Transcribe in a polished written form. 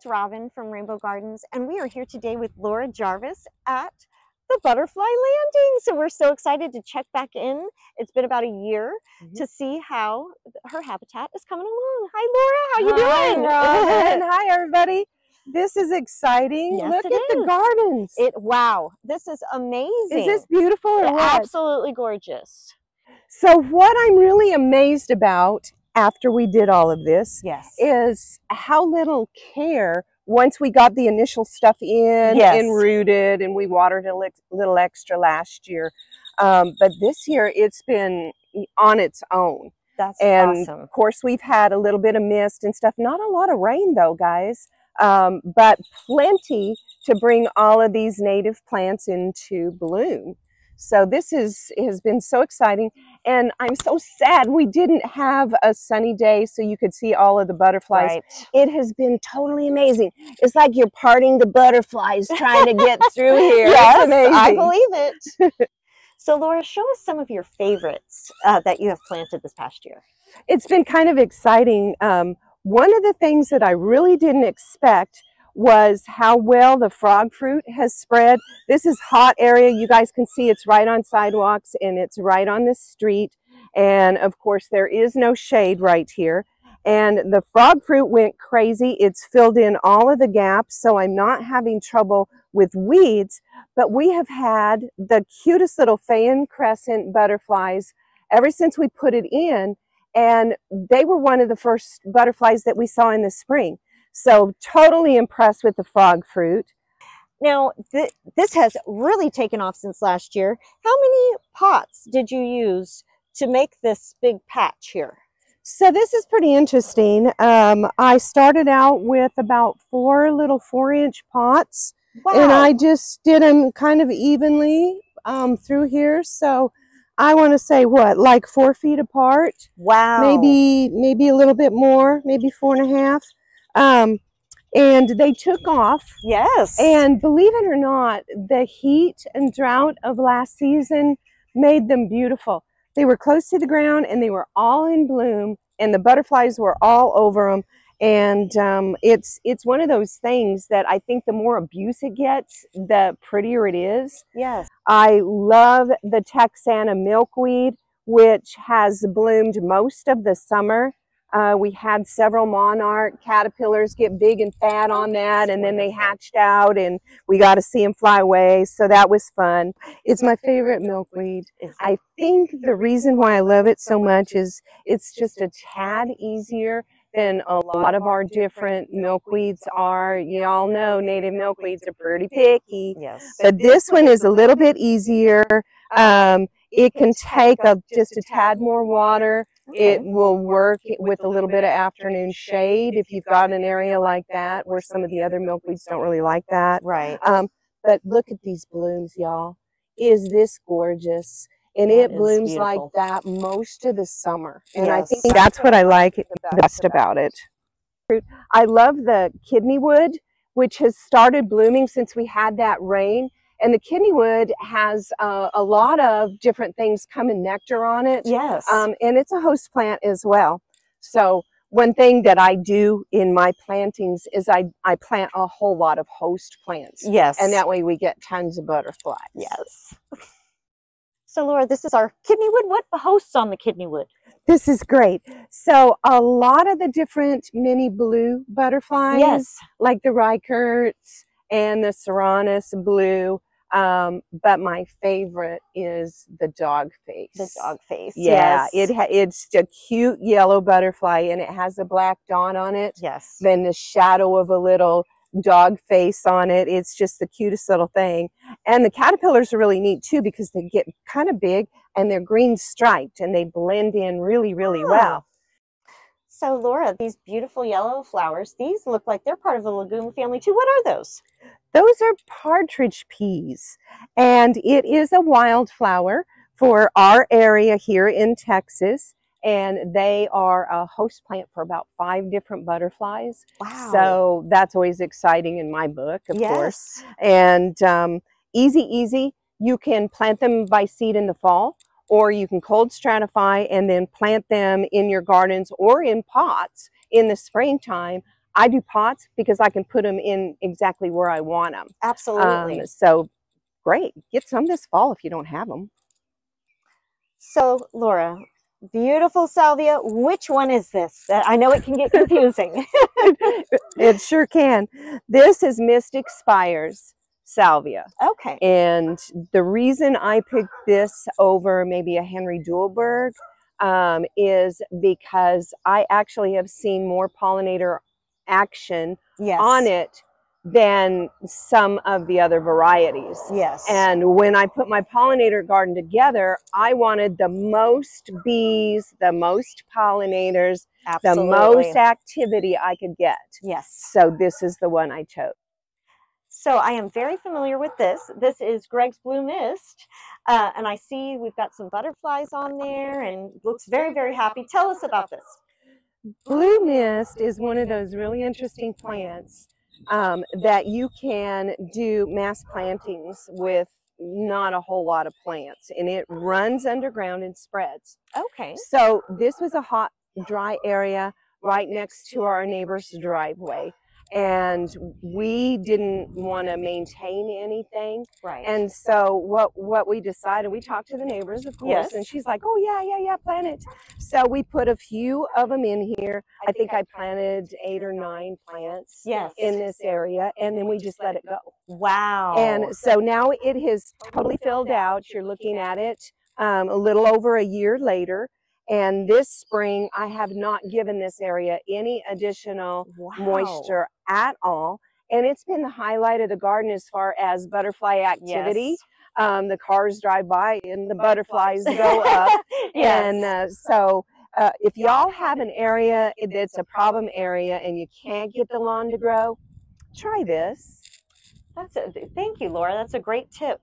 Robin from Rainbow Gardens, and we are here today with Laura Jarvis at the Butterfly Landing. So we're so excited to check back in. It's been about a year to see how her habitat is coming along. Hi, Laura. How you doing? Hi, Robin. Hi, everybody. This is exciting. Yes, Look it at is. the gardens. Wow, this is amazing. Is this beautiful or what? Absolutely gorgeous. So what I'm really amazed about after we did all of this is how little care, once we got the initial stuff in and rooted, and we watered a little extra last year, but this year it's been on its own. That's and awesome. Of course we've had a little bit of mist and stuff, not a lot of rain though, guys, but plenty to bring all of these native plants into bloom. So this has been so exciting, and I'm so sad we didn't have a sunny day so you could see all of the butterflies. Right. It has been totally amazing. It's like you're parting the butterflies trying to get through here. Yes, it's amazing. I believe it. So Laura, show us some of your favorites that you have planted this past year. It's been kind of exciting. One of the things that I really didn't expect was how well the frog fruit has spread. This is hot area. You guys can see it's right on sidewalks and it's right on the street. And of course there is no shade right here. And the frog fruit went crazy. It's filled in all of the gaps, so I'm not having trouble with weeds. But we have had the cutest little fan crescent butterflies ever since we put it in. And they were one of the first butterflies that we saw in the spring. So totally impressed with the frog fruit. Now, this has really taken off since last year. How many pots did you use to make this big patch here? So this is pretty interesting. I started out with about 4 little 4-inch pots. Wow. And I just did them kind of evenly through here. So I want to say what, like 4 feet apart? Wow. Maybe a little bit more, maybe 4.5. And they took off. Yes. And believe it or not, the heat and drought of last season made them beautiful. They were close to the ground and they were all in bloom, and the butterflies were all over them. And it's one of those things that I think the more abuse it gets, the prettier it is. Yes. I love the Texana milkweed, which has bloomed most of the summer. We had several monarch caterpillars get big and fat on that, and then they hatched out and we got to see them fly away. So that was fun. It's my favorite milkweed. I think the reason why I love it so much is it's just a tad easier than a lot of our different milkweeds are. You all know native milkweeds are pretty picky. Yes. But this one is a little bit easier. It can take just a tad more water. It will work with a little bit of afternoon shade if you've got an area like that where some of the other milkweeds don't really like that. Right. But look at these blooms, y'all. Is this gorgeous? And it blooms like that most of the summer. And I think that's what I like the best about it. I love the kidneywood, which has started blooming since we had that rain. And the kidneywood has a lot of different things come in nectar on it. Yes. And it's a host plant as well. So one thing that I do in my plantings is I plant a whole lot of host plants. Yes. And that way we get tons of butterflies. Yes. So Laura, this is our kidneywood. What hosts on the kidneywood? This is great. So a lot of the different mini blue butterflies, like the Reicherts and the Serranus blue. But my favorite is the dogface. The dogface. Yeah, yes. It's a cute yellow butterfly, and it has a black dot on it. Yes. Then the shadow of a little dog face on it. It's just the cutest little thing. And the caterpillars are really neat too, because they get kind of big and they're green striped and they blend in really, really well. So Laura, these beautiful yellow flowers, these look like they're part of the legume family too. What are those? Those are partridge peas, and it is a wildflower for our area here in Texas, and they are a host plant for about 5 different butterflies. Wow. So that's always exciting in my book, of course. And easy. You can plant them by seed in the fall, or you can cold stratify and then plant them in your gardens or in pots in the springtime. I do pots because I can put them in exactly where I want them. Absolutely. So great. Get some this fall if you don't have them. So Laura, beautiful salvia. Which one is this? I know it can get confusing. It sure can. This is Mystic Spires salvia. Okay. And the reason I picked this over maybe a Henry Dewberg is because I actually have seen more pollinator action on it than some of the other varieties. Yes. And when I put my pollinator garden together, I wanted the most bees, the most pollinators, Absolutely. the most activity I could get. Yes. So this is the one I chose. So I am very familiar with this. This is Greg's Blue Mist. And I see we've got some butterflies on there and looks very, very happy. Tell us about this. Blue Mist is one of those really interesting plants that you can do mass plantings with not a whole lot of plants, and it runs underground and spreads. Okay. So this was a hot, dry area right next to our neighbor's driveway, and we didn't want to maintain anything. Right. And so what we decided, we talked to the neighbors, of course, yes. and she's like, oh yeah, plant it. So we put a few of them in here. I think I planted 8 or 9 plants yes. in this area, and then we just let it go. Wow. And so now it has totally filled out. You're looking at it a little over a year later. And this spring, I have not given this area any additional moisture at all. And it's been the highlight of the garden as far as butterfly activity. Yes. The cars drive by and the butterflies go up. yes. And so if y'all have an area that's a problem area and you can't get the lawn to grow, try this. Thank you, Laura. That's a great tip.